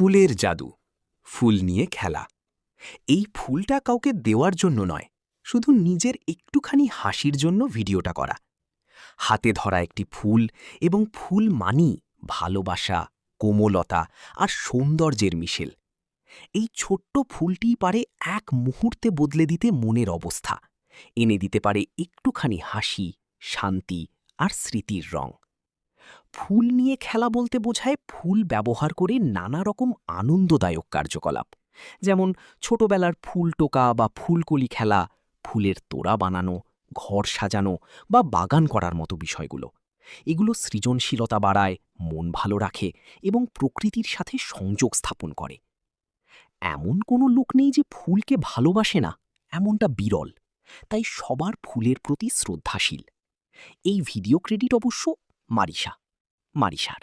ফুলের জাদু, ফুল নিয়ে খেলা। এই ফুলটা কাউকে দেওয়ার জন্য নয়, শুধু নিজের একটুখানি হাসির জন্য ভিডিওটা করা। হাতে ধরা একটি ফুল, এবং ফুল মানি ভালোবাসা, কোমলতা আর সৌন্দর্যের মিশেল। এই ছোট্ট ফুলটিই পারে এক মুহূর্তে বদলে দিতে মনের অবস্থা, এনে দিতে পারে একটুখানি হাসি, শান্তি আর স্মৃতির রং। ফুল নিয়ে খেলা বলতে বোঝায় ফুল ব্যবহার করে নানা রকম আনন্দদায়ক কার্যকলাপ, যেমন ছোটবেলার ফুল টোকা বা ফুলকলি খেলা, ফুলের তোড়া বানানো, ঘর সাজানো বা বাগান করার মতো বিষয়গুলো। এগুলো সৃজনশীলতা বাড়ায়, মন ভালো রাখে এবং প্রকৃতির সাথে সংযোগ স্থাপন করে। এমন কোনো লোক নেই যে ফুলকে ভালোবাসে না, এমনটা বিরল। তাই সবার ফুলের প্রতি শ্রদ্ধাশীল। এই ভিডিও ক্রেডিট অবশ্য মারিসার।